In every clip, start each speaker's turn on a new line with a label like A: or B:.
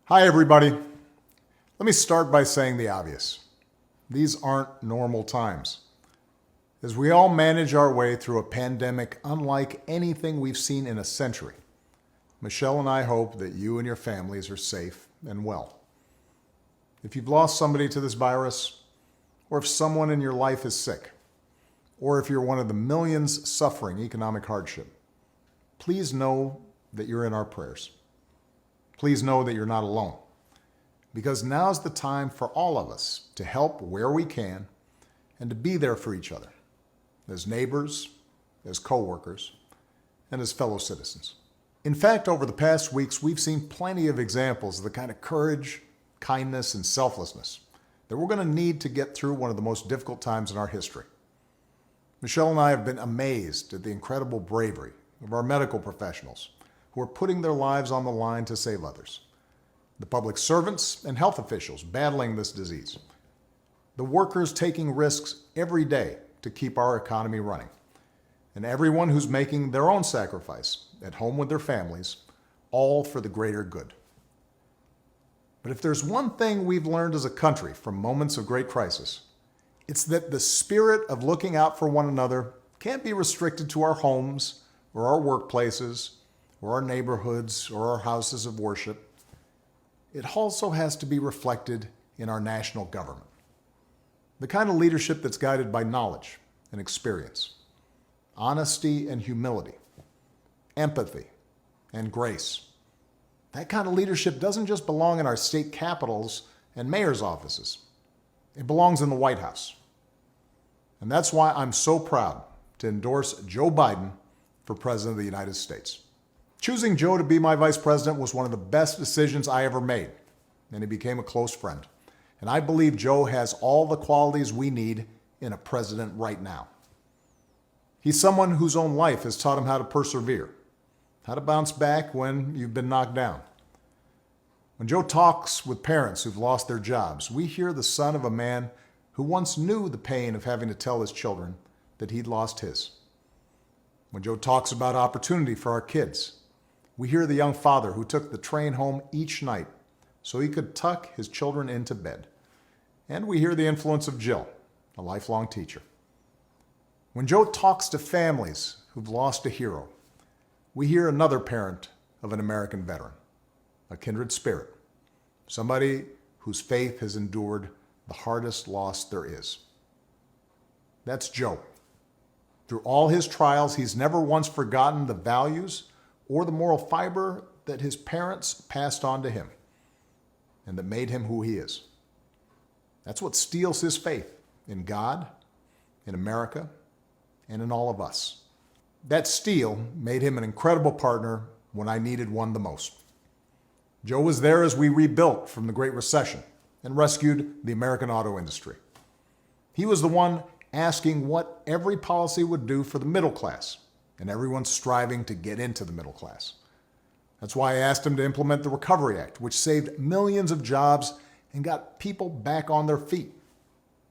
A: Hi, everybody. Let me start by saying the obvious. These aren't normal times. As we all manage our way through a pandemic unlike anything we've seen in a century, Michelle and I hope that you and your families are safe and well. If you've lost somebody to this virus, or if someone in your life is sick, or if you're one of the millions suffering economic hardship, please know that you're in our prayers. Please know that you're not alone, because now's the time for all of us to help where we can and to be there for each other, as neighbors, as co-workers, and as fellow citizens. In fact, over the past weeks, we've seen plenty of examples of the kind of courage, kindness, and selflessness that we're going to need to get through one of the most difficult times in our history. Michelle and I have been amazed at the incredible bravery of our medical professionals who are putting their lives on the line to save others, the public servants and health officials battling this disease, the workers taking risks every day to keep our economy running, and everyone who's making their own sacrifice at home with their families, all for the greater good. But if there's one thing we've learned as a country from moments of great crisis, it's that the spirit of looking out for one another can't be restricted to our homes or our workplaces or our neighborhoods or our houses of worship. It also has to be reflected in our national government. The kind of leadership that's guided by knowledge and experience, honesty and humility, empathy and grace. That kind of leadership doesn't just belong in our state capitals and mayor's offices. It belongs in the White House. And that's why I'm so proud to endorse Joe Biden for President of the United States. Choosing Joe to be my vice president was one of the best decisions I ever made, and he became a close friend. And I believe Joe has all the qualities we need in a president right now. He's someone whose own life has taught him how to persevere, how to bounce back when you've been knocked down. When Joe talks with parents who've lost their jobs, we hear the son of a man who once knew the pain of having to tell his children that he'd lost his. When Joe talks about opportunity for our kids, we hear the young father who took the train home each night so he could tuck his children into bed. And we hear the influence of Jill, a lifelong teacher. When Joe talks to families who've lost a hero, we hear another parent of an American veteran, a kindred spirit, somebody whose faith has endured the hardest loss there is. That's Joe. Through all his trials, he's never once forgotten the values or the moral fiber that his parents passed on to him and that made him who he is. That's what steels his faith in God, in America, and in all of us. That steel made him an incredible partner when I needed one the most. Joe was there as we rebuilt from the Great Recession and rescued the American auto industry. He was the one asking what every policy would do for the middle class, and everyone striving to get into the middle class. That's why I asked him to implement the Recovery Act, which saved millions of jobs and got people back on their feet.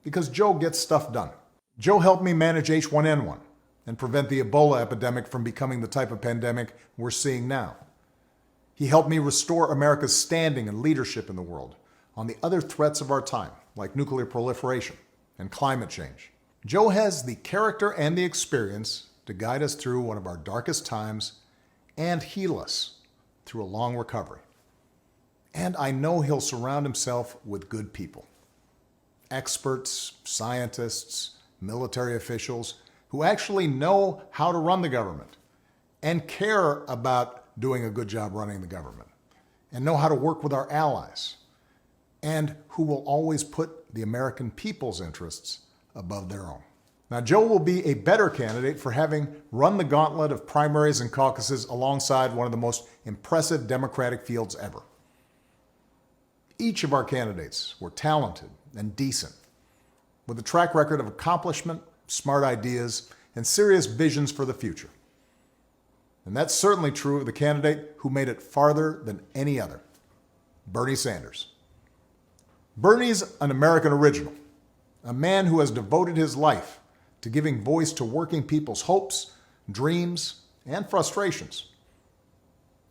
A: Because Joe gets stuff done. Joe helped me manage H1N1 and prevent the Ebola epidemic from becoming the type of pandemic we're seeing now. He helped me restore America's standing and leadership in the world on the other threats of our time, like nuclear proliferation and climate change. Joe has the character and the experience to guide us through one of our darkest times and heal us through a long recovery. And I know he'll surround himself with good people, experts, scientists, military officials who actually know how to run the government and care about doing a good job running the government and know how to work with our allies and who will always put the American people's interests above their own. Now, Joe will be a better candidate for having run the gauntlet of primaries and caucuses alongside one of the most impressive Democratic fields ever. Each of our candidates were talented and decent, with a track record of accomplishment, smart ideas, and serious visions for the future. And that's certainly true of the candidate who made it farther than any other, Bernie Sanders. Bernie's an American original, a man who has devoted his life to giving voice to working people's hopes, dreams, and frustrations.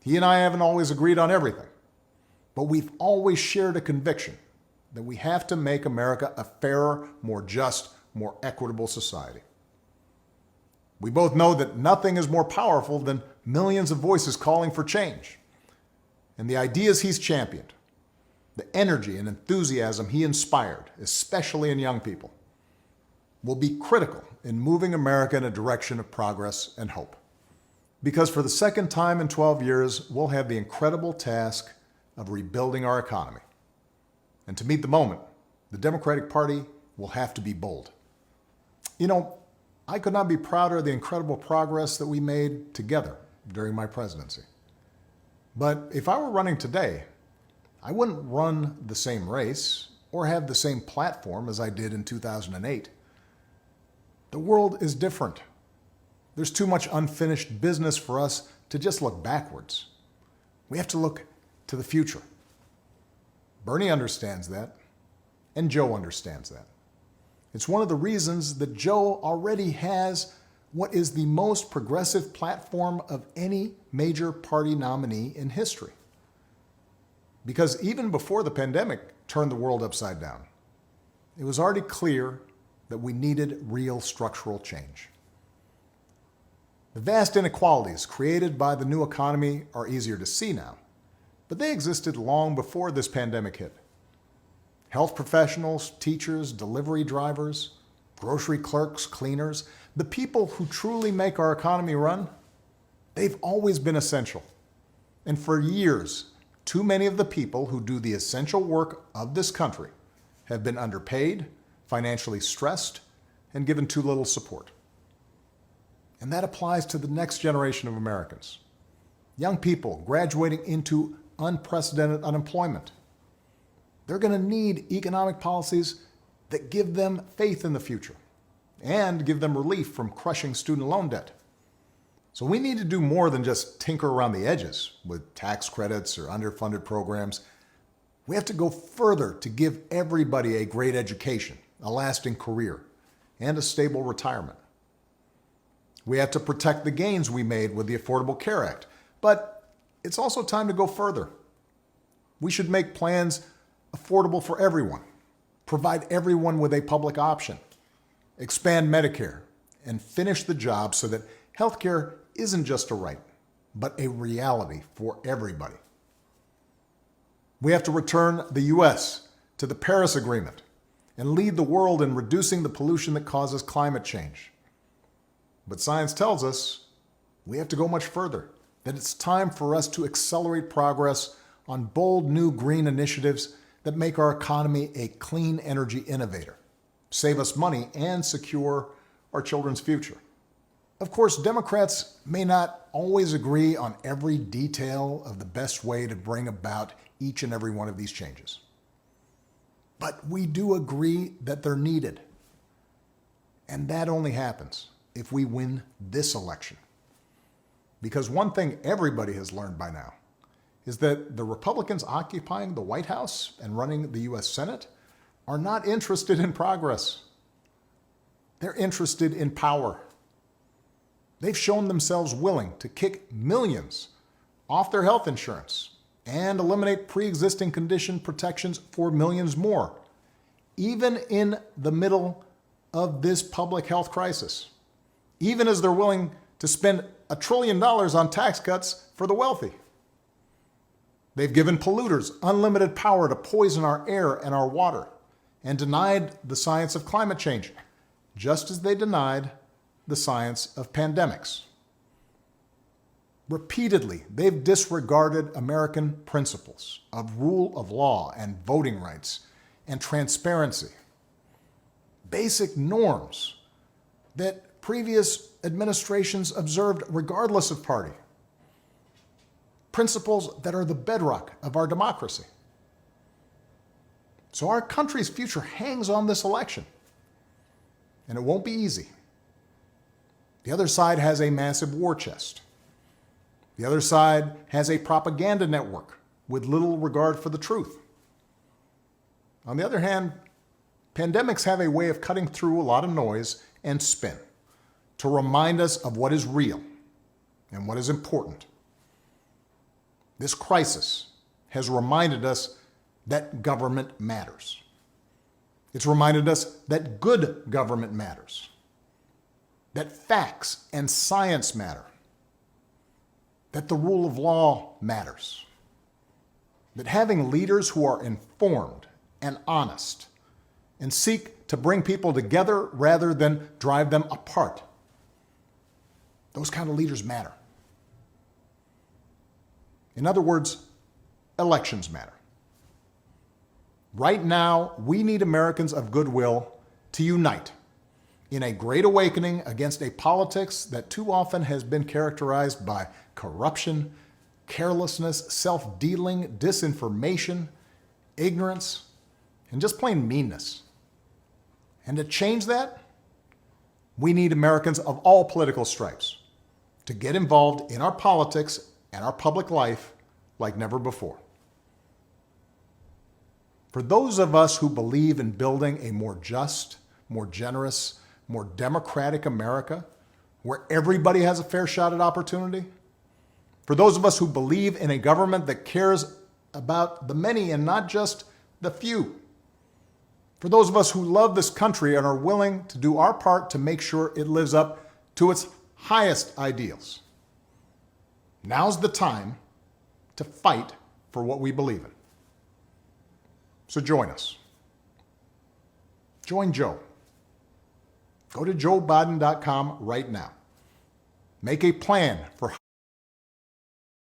A: He and I haven't always agreed on everything, but we've always shared a conviction that we have to make America a fairer, more just, more equitable society. We both know that nothing is more powerful than millions of voices calling for change. And the ideas he's championed, the energy and enthusiasm he inspired, especially in young people, will be critical in moving America in a direction of progress and hope. Because for the second time in 12 years, we'll have the incredible task of rebuilding our economy. And to meet the moment, the Democratic Party will have to be bold. You know, I could not be prouder of the incredible progress that we made together during my presidency. But if I were running today, I wouldn't run the same race or have the same platform as I did in 2008. The world is different. There's too much unfinished business for us to just look backwards. We have to look to the future. Bernie understands that, and Joe understands that. It's one of the reasons that Joe already has what is the most progressive platform of any major party nominee in history. Because even before the pandemic turned the world upside down, it was already clear that we needed real structural change. The vast inequalities created by the new economy are easier to see now, but they existed long before this pandemic hit. Health professionals, teachers, delivery drivers, grocery clerks, cleaners, the people who truly make our economy run, they've always been essential. And for years, too many of the people who do the essential work of this country have been underpaid, financially stressed, and given too little support. And that applies to the next generation of Americans. Young people graduating into unprecedented unemployment. They're going to need economic policies that give them faith in the future and give them relief from crushing student loan debt. So we need to do more than just tinker around the edges with tax credits or underfunded programs. We have to go further to give everybody a great education, a lasting career, and a stable retirement. We have to protect the gains we made with the Affordable Care Act, but it's also time to go further. We should make plans affordable for everyone, provide everyone with a public option, expand Medicare, and finish the job so that healthcare isn't just a right, but a reality for everybody. We have to return the U.S. to the Paris Agreement and lead the world in reducing the pollution that causes climate change. But science tells us we have to go much further, that it's time for us to accelerate progress on bold new green initiatives that make our economy a clean energy innovator, save us money, and secure our children's future. Of course, Democrats may not always agree on every detail of the best way to bring about each and every one of these changes. But we do agree that they're needed. And that only happens if we win this election. Because one thing everybody has learned by now is that the Republicans occupying the White House and running the U.S. Senate are not interested in progress. They're interested in power. They've shown themselves willing to kick millions off their health insurance and eliminate pre-existing condition protections for millions more, even in the middle of this public health crisis, even as they're willing to spend $1 trillion on tax cuts for the wealthy. They've given polluters unlimited power to poison our air and our water and denied the science of climate change, just as they denied the science of pandemics. Repeatedly, they've disregarded American principles of rule of law and voting rights and transparency, basic norms that previous administrations observed regardless of party, principles that are the bedrock of our democracy. So our country's future hangs on this election, and it won't be easy. The other side has a massive war chest. The other side has a propaganda network with little regard for the truth. On the other hand, pandemics have a way of cutting through a lot of noise and spin to remind us of what is real and what is important. This crisis has reminded us that government matters. It's reminded us that good government matters, that facts and science matter, that the rule of law matters, that having leaders who are informed and honest and seek to bring people together rather than drive them apart, those kind of leaders matter. In other words, elections matter. Right now, we need Americans of goodwill to unite in a great awakening against a politics that too often has been characterized by corruption, carelessness, self-dealing, disinformation, ignorance, and just plain meanness. And to change that, we need Americans of all political stripes to get involved in our politics and our public life like never before. For those of us who believe in building a more just, more generous, more democratic America, where everybody has a fair shot at opportunity, for those of us who believe in a government that cares about the many and not just the few, for those of us who love this country and are willing to do our part to make sure it lives up to its highest ideals, now's the time to fight for what we believe in. So join us. Join Joe. Go to joebiden.com right now. Make a plan for